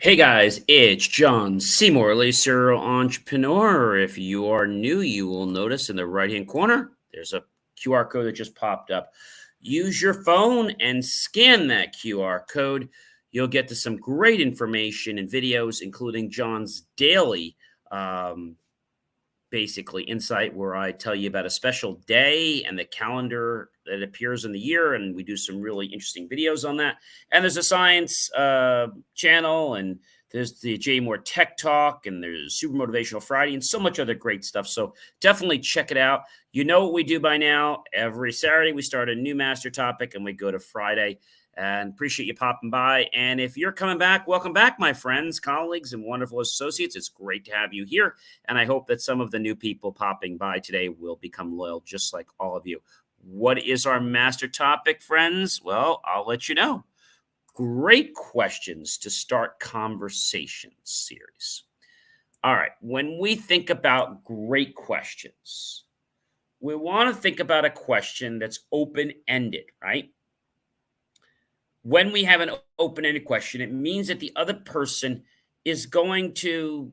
Hey guys, it's John Seymour, a serial entrepreneur. If you are new, you will notice in the right hand corner there's a QR code that just popped up. Use your phone and scan that QR code. You'll get to some great information and videos, including John's daily um, basically insight where I tell you about a special day and the calendar that appears in the year, and we do some really interesting videos on that. And there's a science channel, and there's the Jay Moore Tech Talk, and there's Super Motivational Friday, and so much other great stuff. So definitely check it out. You know what we do by now. Every Saturday we start a new master topic, and we go to Friday. And appreciate you popping by. And if you're coming back, welcome back, my friends, colleagues, and wonderful associates. It's great to have you here. And I hope that some of the new people popping by today will become loyal, just like all of you. What is our master topic, friends? Well, I'll let you know. Great questions to start conversations series. All right. When we think about great questions, we want to think about a question that's open ended, right? When we have an open ended question, it means that the other person is going to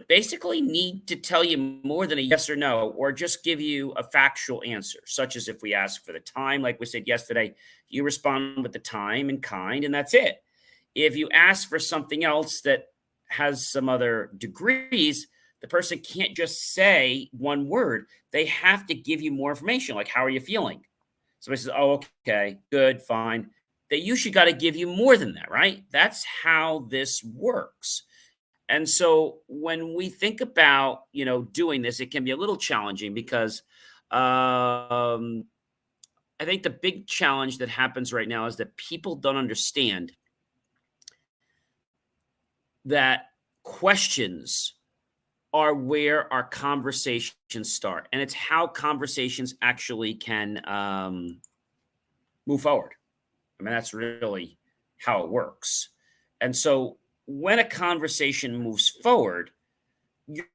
basically need to tell you more than a yes or no, or just give you a factual answer, such as if we ask for the time, like we said yesterday, you respond with the time and kind, and that's it. If you ask for something else that has some other degrees, the person can't just say one word. They have to give you more information, like, how are you feeling? Somebody says, oh, okay, good, fine. They usually got to give you more than that, right? That's how this works. And so when we think about, doing this, it can be a little challenging because I think the big challenge that happens right now is that people don't understand that questions are where our conversations start, and it's how conversations actually can move forward. I mean, that's really how it works. And so when a conversation moves forward,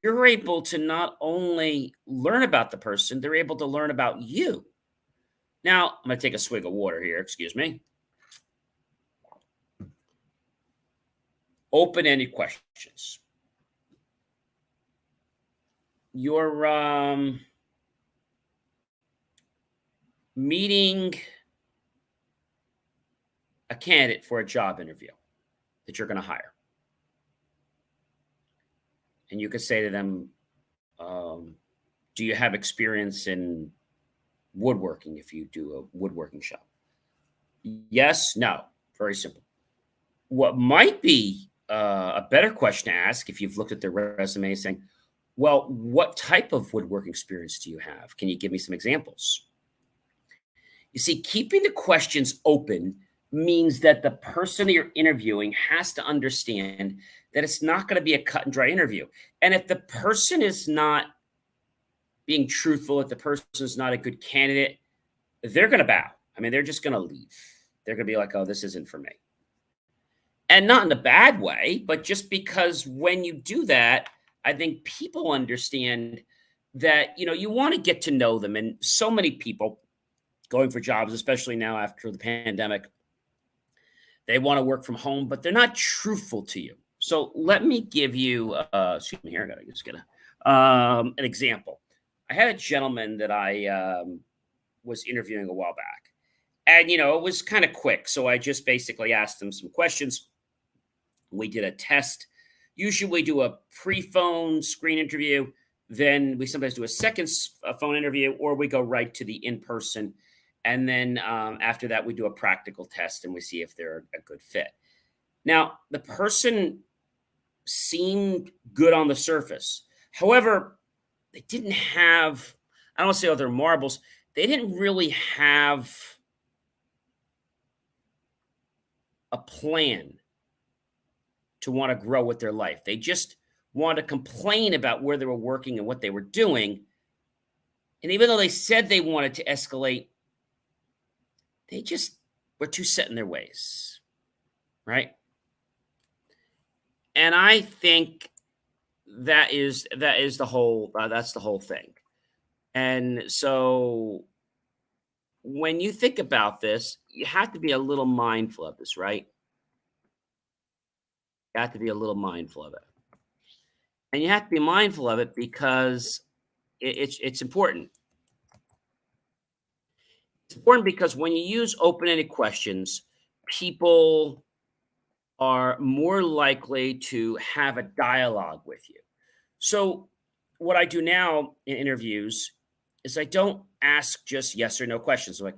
you're able to not only learn about the person, they're able to learn about you. Now, I'm going to take a swig of water here. Excuse me. Open ended questions. You're meeting a candidate for a job interview that you're going to hire. And you could say to them, do you have experience in woodworking if you do a woodworking shop? Yes, no. Very simple. What might be a better question to ask if you've looked at their resume is saying, well, what type of woodworking experience do you have? Can you give me some examples? You see, keeping the questions open means that the person you're interviewing has to understand that it's not going to be a cut and dry interview. And if the person is not being truthful, if the person is not a good candidate, they're going to bow. I mean, they're just going to leave. They're going to be like, oh, this isn't for me. And not in a bad way, but just because when you do that, I think people understand that, you want to get to know them. And so many people going for jobs, especially now after the pandemic, they want to work from home, but they're not truthful to you. So let me give you, excuse me here, I gotta just get an example. I had a gentleman that I was interviewing a while back, and it was kind of quick. So I just basically asked him some questions. We did a test. Usually we do a pre-phone screen interview. Then we sometimes do a second phone interview, or we go right to the in-person. And then after that, we do a practical test and we see if they're a good fit. Now, the person seemed good on the surface. However, they didn't have, I don't want to say other marbles, they didn't really have a plan to want to grow with their life. They just wanted to complain about where they were working and what they were doing. And even though they said they wanted to escalate, they just were too set in their ways, right? And I think that is the whole that's the whole thing. And so when you think about this, you have to be a little mindful of this, right? You have to be a little mindful of it. And you have to be mindful of it because it's important. It's important because when you use open-ended questions, people are more likely to have a dialogue with you. So, what I do now in interviews is I don't ask just yes or no questions. I'm like,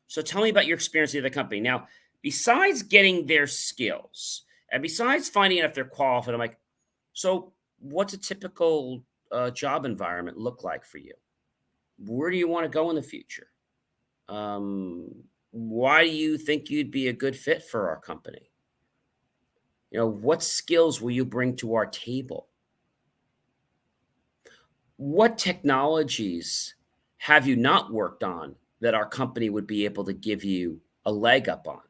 so tell me about your experience at the company. Now, besides getting their skills and besides finding out if they're qualified, I'm like, so what's a typical job environment look like for you? Where do you want to go in the future? Um, why do you think you'd be a good fit for our company? What skills will you bring to our table? What technologies have you not worked on that our company would be able to give you a leg up on?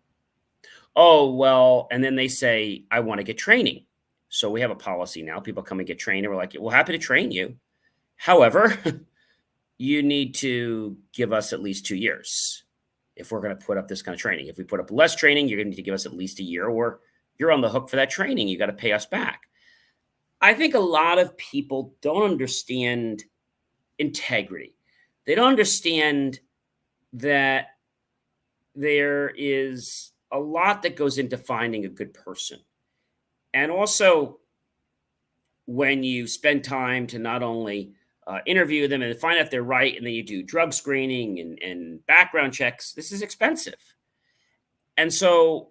Oh, well, and then they say, I want to get training. So we have a policy now. People come and get trained, and we're like, we're happy to train you. However, you need to give us at least 2 years if we're going to put up this kind of training. If we put up less training, you're going to need to give us at least a year, or you're on the hook for that training. You got to pay us back. I think a lot of people don't understand integrity. They don't understand that there is a lot that goes into finding a good person. And also, when you spend time to not only interview them and find out if they're right, and then you do drug screening and background checks, this is expensive. And so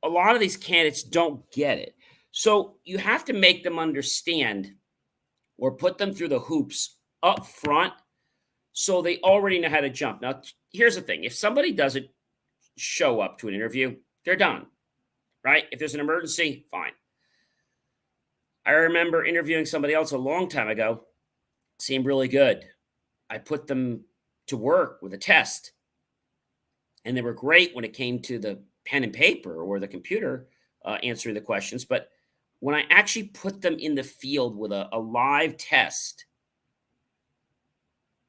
a lot of these candidates don't get it. So you have to make them understand or put them through the hoops up front so they already know how to jump. Now, here's the thing. If somebody doesn't show up to an interview, they're done, right? If there's an emergency, fine. I remember interviewing somebody else a long time ago, seemed really good. I put them to work with a test, and they were great when it came to the pen and paper or the computer answering the questions. But when I actually put them in the field with a live test,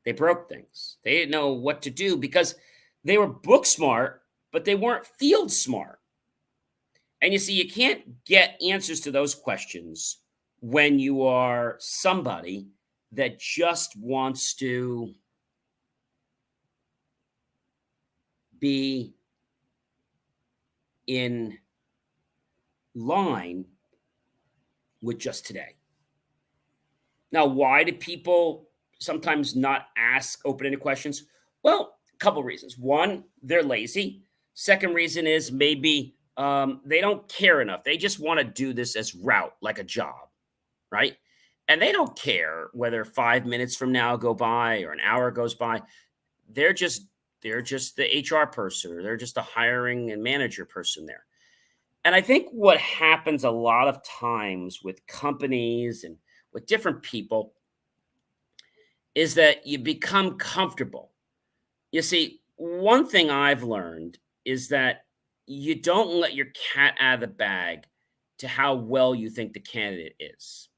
they broke things. They didn't know what to do because they were book smart, but they weren't field smart. And you see, you can't get answers to those questions when you are somebody that just wants to be in line with just today. Now, why do people sometimes not ask open-ended questions? Well, a couple reasons. One, they're lazy. Second reason is maybe they don't care enough. They just want to do this as route, like a job, right? And they don't care whether 5 minutes from now go by or an hour goes by. They're just the HR person, or they're just a hiring and manager person there. And I think what happens a lot of times with companies and with different people is that you become comfortable. You see, one thing I've learned is that you don't let your cat out of the bag to how well you think the candidate is.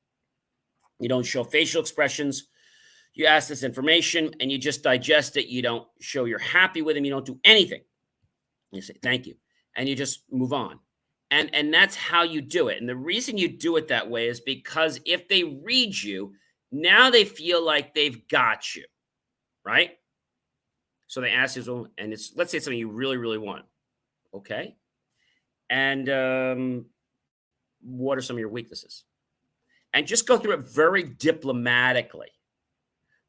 You don't show facial expressions. You ask this information and you just digest it. You don't show you're happy with him. You don't do anything. You say, thank you. And you just move on. And that's how you do it. And the reason you do it that way is because if they read you, now they feel like they've got you, right? So they ask you, and let's say it's something you really, really want. Okay. And what are some of your weaknesses? And just go through it very diplomatically.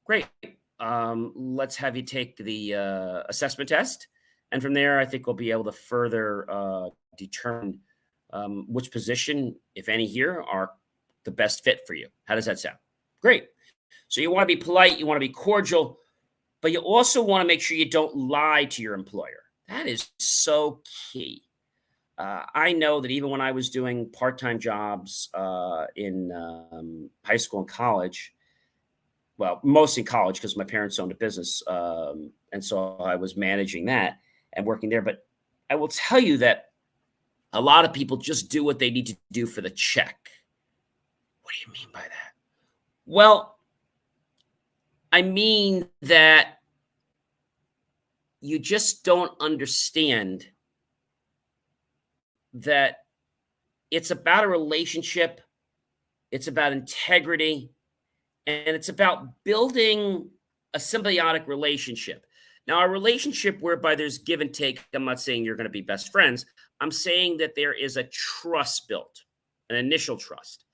Great. Let's have you take the assessment test. And from there, I think we'll be able to further determine which position, if any, here are the best fit for you. How does that sound? Great. So you want to be polite, you want to be cordial, but you also want to make sure you don't lie to your employer. That is so key. I know that even when I was doing part-time jobs in high school and college, well, mostly in college because my parents owned a business, and so I was managing that and working there. But I will tell you that a lot of people just do what they need to do for the check. What do you mean by that? Well, I mean that you just don't understand that It's about a relationship, it's about integrity, and it's about building a symbiotic relationship. Now, a relationship whereby there's give and take, I'm not saying you're going to be best friends. I'm saying that there is a trust built, an initial trust.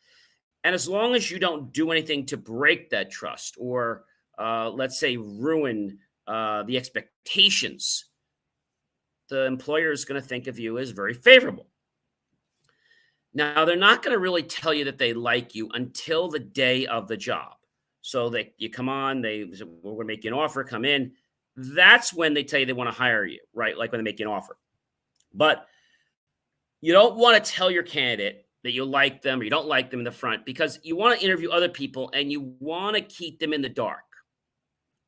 And as long as you don't do anything to break that trust or, let's say, ruin the expectations, the employer is going to think of you as very favorable. Now, they're not going to really tell you that they like you until the day of the job. So that you come on, we're going to make you an offer, come in. That's when they tell you they want to hire you, right? Like when they make you an offer. But you don't want to tell your candidate that you like them or you don't like them in the front because you want to interview other people and you want to keep them in the dark.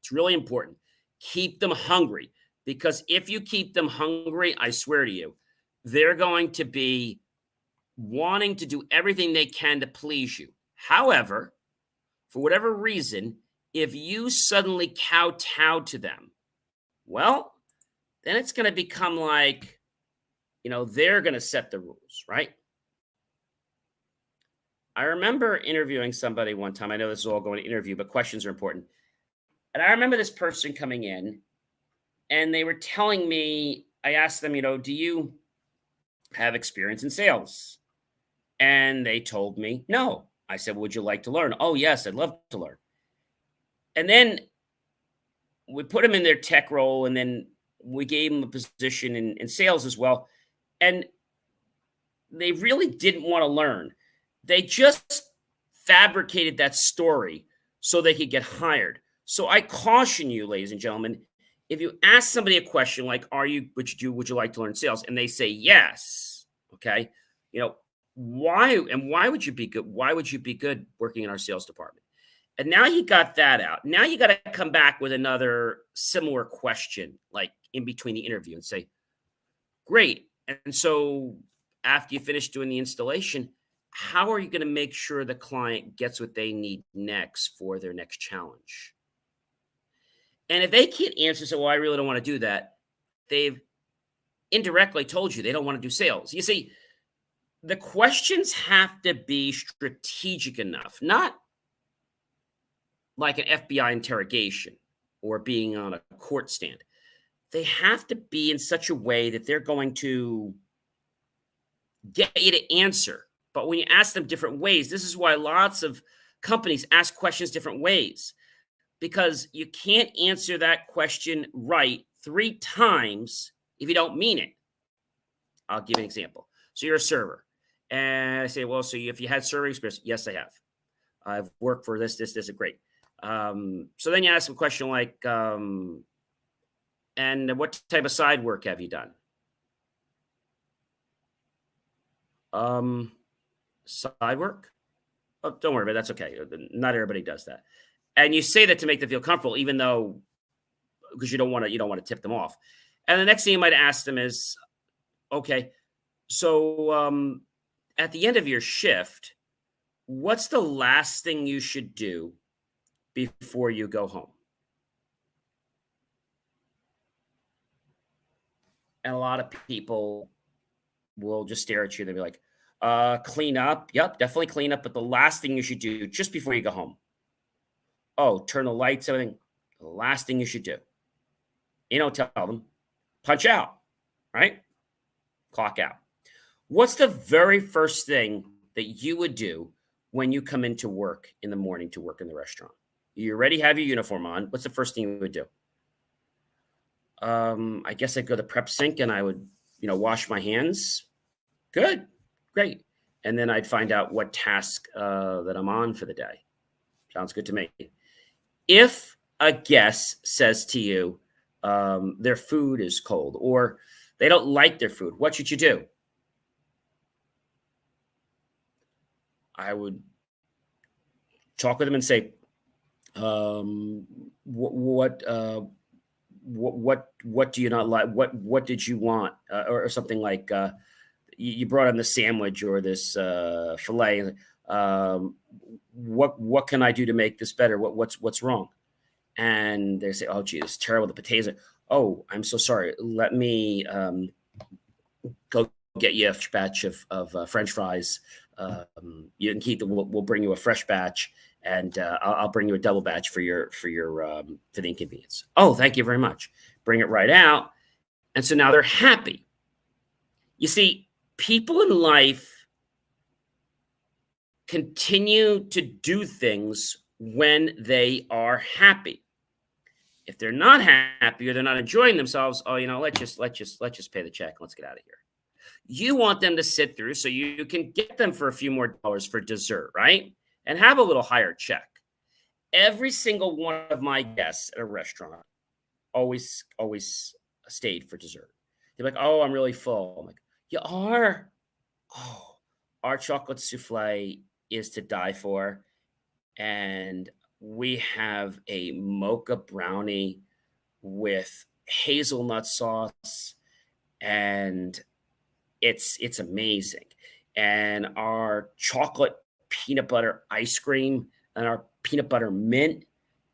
It's really important. Keep them hungry because if you keep them hungry, I swear to you, they're going to be wanting to do everything they can to please you. However, for whatever reason, if you suddenly kowtow to them, well, then it's going to become like, they're going to set the rules, right? I remember interviewing somebody one time. I know this is all going to interview, but questions are important. And I remember this person coming in and they were telling me, I asked them, do you have experience in sales? And they told me, no. I said, would you like to learn? Oh, yes, I'd love to learn. And then we put them in their tech role and then we gave them a position in sales as well. And they really didn't want to learn. They just fabricated that story so they could get hired. So I caution you, ladies and gentlemen, if you ask somebody a question like, would you like to learn sales? And they say yes, okay, why would you be good? Why would you be good working in our sales department? And now you got that out. Now you got to come back with another similar question, like in between the interview and say, great. And so after you finish doing the installation, how are you going to make sure the client gets what they need next for their next challenge? And if they can't answer, so, well, I really don't want to do that, they've indirectly told you they don't want to do sales. You see, the questions have to be strategic enough, not like an FBI interrogation or being on a court stand. They have to be in such a way that they're going to get you to answer. But when you ask them different ways, this is why lots of companies ask questions different ways, because you can't answer that question right 3 times if you don't mean it. I'll give you an example. So you're a server. And I say, well, so if you had server experience, yes, I have. I've worked for this, great. So then you ask a question like, and what type of side work have you done? Side work? Oh, don't worry about it. That's okay. Not everybody does that. And you say that to make them feel comfortable, even though, because you don't want to tip them off. And the next thing you might ask them is, okay, so at the end of your shift, what's the last thing you should do before you go home? And a lot of people will just stare at you. They'll be like, clean up. Yep, definitely clean up. But the last thing you should do just before you go home. Oh, turn the lights, everything. The last thing you should do. You don't tell them. Punch out, right? Clock out. What's the very first thing that you would do when you come into work in the morning to work in the restaurant? You already have your uniform on. What's the first thing you would do? I guess I'd go to the prep sink and I would, wash my hands. Good, great. And then I'd find out what task that I'm on for the day. Sounds good to me. If a guest says to you, their food is cold or they don't like their food, what should you do? I would talk with them and say, what do you not like? What did you want? Or something like, you brought in the sandwich or this filet. What can I do to make this better? What's wrong? And they say, oh, gee, it's terrible. The potatoes. Oh, I'm so sorry. Let me go get you a fresh batch of French fries. You can keep the. We'll bring you a fresh batch, and I'll bring you a double batch for the inconvenience. Oh, thank you very much. Bring it right out, and so now they're happy. You see, people in life continue to do things when they are happy. If they're not happy or they're not enjoying themselves, oh, let's just pay the check. Let's get out of here. You want them to sit through so you can get them for a few more dollars for dessert, right? And have a little higher check. Every single one of my guests at a restaurant always stayed for dessert. They're like, "Oh, I'm really full." I'm like, "You are? Oh, our chocolate souffle is to die for, and we have a mocha brownie with hazelnut sauce, and it's amazing. And our chocolate peanut butter ice cream and our peanut butter mint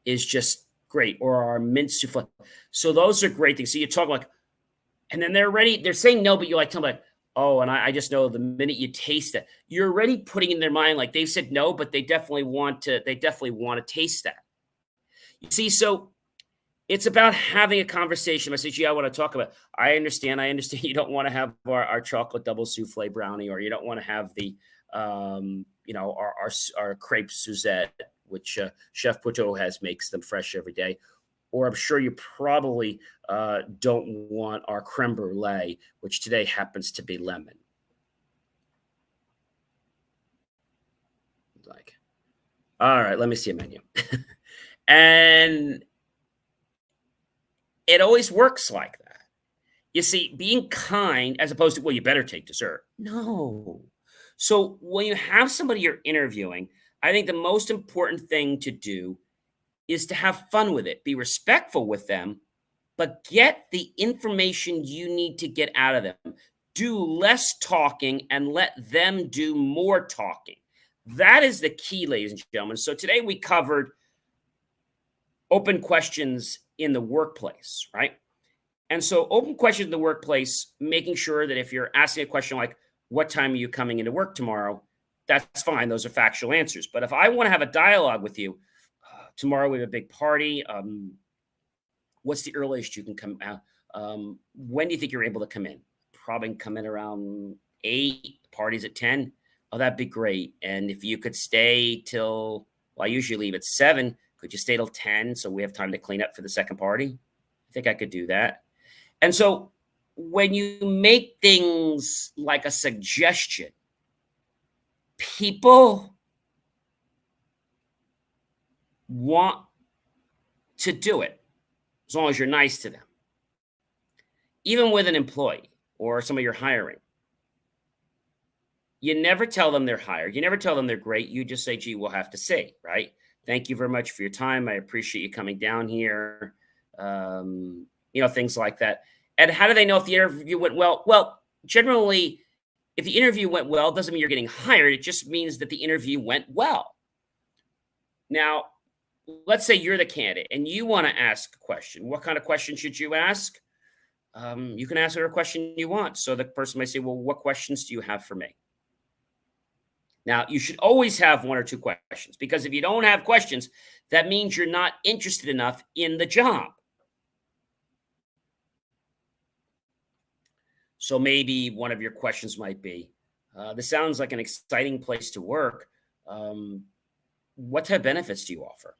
is just great, or our mint souffle." So those are great things. So you talk like, and then they're ready. They're saying no, but you're like, tell them like, oh, and I just know the minute you taste it, you're already putting in their mind like they've said no, but they definitely want to. They definitely want to taste that. You see, so it's about having a conversation. I say, gee, I want to talk about. I understand. You don't want to have our chocolate double souffle brownie, or you don't want to have the, our crepe Suzette, which Chef Puto has makes them fresh every day. Or I'm sure you probably don't want our creme brulee, which today happens to be lemon. Like, all right, let me see a menu. And it always works like that. You see, being kind as opposed to, well, you better take dessert. No. So when you have somebody you're interviewing, I think the most important thing to do is to have fun with it, be respectful with them, but get the information you need to get out of them. Do less talking and let them do more talking. That is the key, ladies and gentlemen. So today we covered open questions in the workplace, right? And so open questions in the workplace, making sure that if you're asking a question like, what time are you coming into work tomorrow? That's fine. Those are factual answers. But if I want to have a dialogue with you, tomorrow we have a big party. What's the earliest you can come out? When do you think you're able to come in? Probably come in around 8, parties at 10. Oh, that'd be great. And if you could stay till, well, I usually leave at 7. Could you stay till 10 so we have time to clean up for the second party? I think I could do that. And so when you make things like a suggestion, people want to do it as long as you're nice to them. Even with an employee or somebody you're hiring, you never tell them they're hired. You never tell them they're great. You just say, gee, we'll have to see, right? Thank you very much for your time. I appreciate you coming down here. Things like that. And how do they know if the interview went well? Well, generally, if the interview went well, it doesn't mean you're getting hired. It just means that the interview went well. Now, let's say you're the candidate and you want to ask a question. What kind of question should you ask? You can ask whatever question you want. So the person might say, well, what questions do you have for me? Now, you should always have 1 or 2 questions, because if you don't have questions, that means you're not interested enough in the job. So maybe one of your questions might be, this sounds like an exciting place to work. What type of benefits do you offer?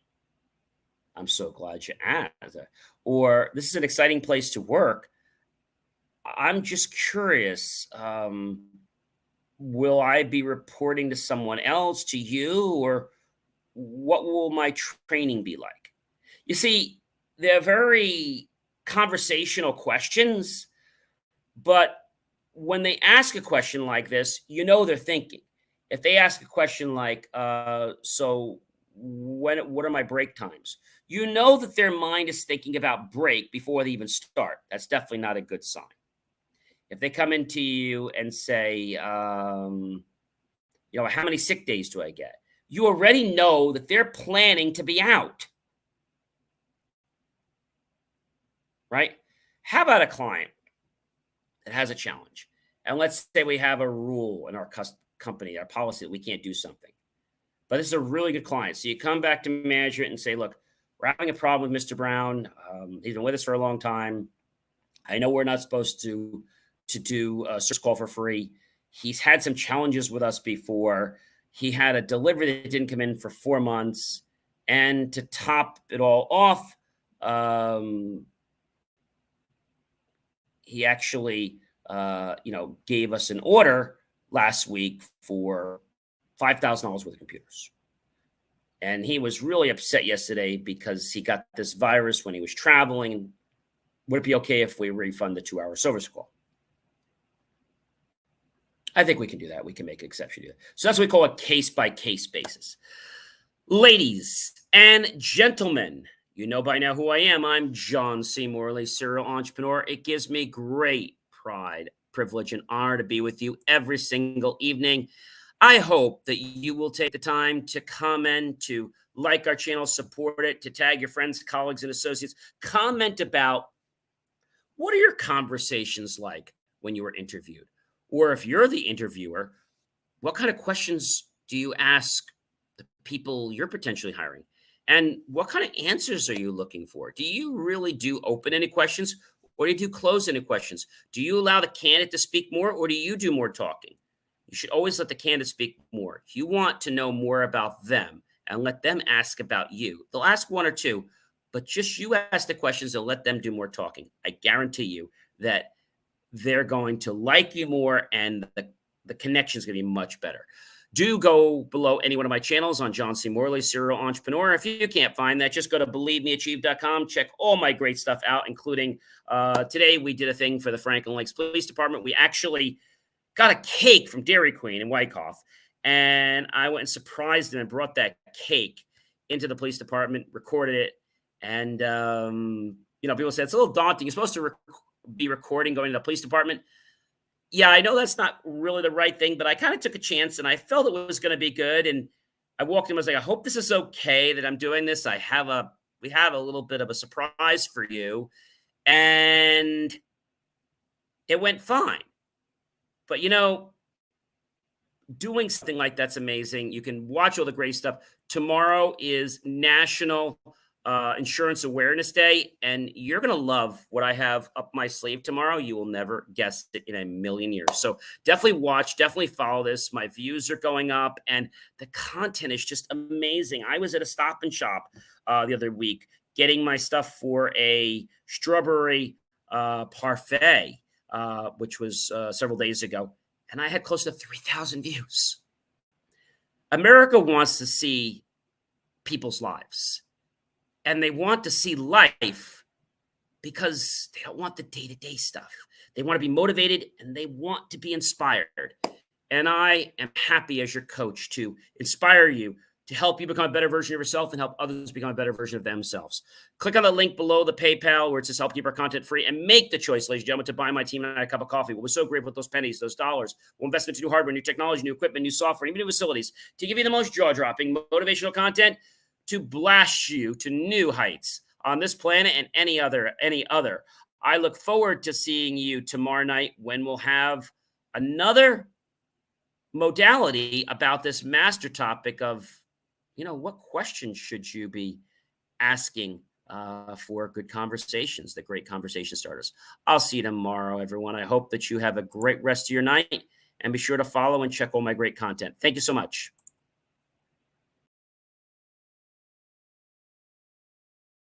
I'm so glad you asked. Or this is an exciting place to work. I'm just curious. Will I be reporting to someone else, to you, or what will my training be like? You see, they're very conversational questions, but when they ask a question like this, they're thinking. If they ask a question like, so what are my break times? You know that their mind is thinking about break before they even start. That's definitely not a good sign. If they come into you and say, how many sick days do I get? You already know that they're planning to be out. Right? How about a client that has a challenge? And let's say we have a rule in our company, our policy that we can't do something. But this is a really good client. So you come back to management and say, look, we're having a problem with Mr. Brown. He's been with us for a long time. I know we're not supposed to do a service call for free. He's had some challenges with us before. He had a delivery that didn't come in for 4 months. And to top it all off, he actually, gave us an order last week for $5,000 worth of computers. And he was really upset yesterday because he got this virus when he was traveling. Would it be okay if we refund the 2-hour service call? I think we can do that. We can make an exception to that. So that's what we call a case-by-case basis. Ladies and gentlemen, you know by now who I am. I'm John C. Morley, serial entrepreneur. It gives me great pride, privilege, and honor to be with you every single evening. I hope that you will take the time to comment, to like our channel, support it, to tag your friends, colleagues, and associates. Comment about what are your conversations like when you were interviewed? Or if you're the interviewer, what kind of questions do you ask the people you're potentially hiring? And what kind of answers are you looking for? Do you really do open-ended questions, or do you do closed-ended questions? Do you allow the candidate to speak more, or do you do more talking? You should always let the candidate speak more. You want to know more about them and let them ask about you. They'll ask one or two, but just you ask the questions and let them do more talking. I guarantee you that they're going to like you more and the connection is going to be much better. Do go below any one of my channels on John C. Morley, serial entrepreneur. If you can't find that, just go to believemeachieve.com. Check all my great stuff out, including today we did a thing for the Franklin Lakes Police Department. We actually got a cake from Dairy Queen in Wyckoff, and I went and surprised them and brought that cake into the police department, recorded it, and people said it's a little daunting. You're supposed to be recording going to the police department. Yeah, I know that's not really the right thing, but I kind of took a chance and I felt it was going to be good. And I walked in, I was like, I hope this is okay that I'm doing this. We have a little bit of a surprise for you. And it went fine. But doing something like that's amazing. You can watch all the great stuff. Tomorrow is National Insurance Awareness Day, and you're going to love what I have up my sleeve tomorrow. You will never guess it in a million years. So definitely watch, definitely follow this. My views are going up, and the content is just amazing. I was at a Stop and Shop the other week getting my stuff for a strawberry parfait, which was several days ago, and I had close to 3,000 views. America wants to see people's lives. And they want to see life because they don't want the day-to-day stuff. They want to be motivated and they want to be inspired. And I am happy as your coach to inspire you, to help you become a better version of yourself and help others become a better version of themselves. Click on the link below the PayPal where it says help keep our content free and make the choice, ladies and gentlemen, to buy my team and I a cup of coffee. We're so grateful with those pennies, those dollars. We'll invest into new hardware, new technology, new equipment, new software, even new facilities to give you the most jaw-dropping motivational content to blast you to new heights on this planet and any other. I look forward to seeing you tomorrow night when we'll have another modality about this master topic of, what questions should you be asking for good conversations, the great conversation starters. I'll see you tomorrow, everyone. I hope that you have a great rest of your night and be sure to follow and check all my great content. Thank you so much.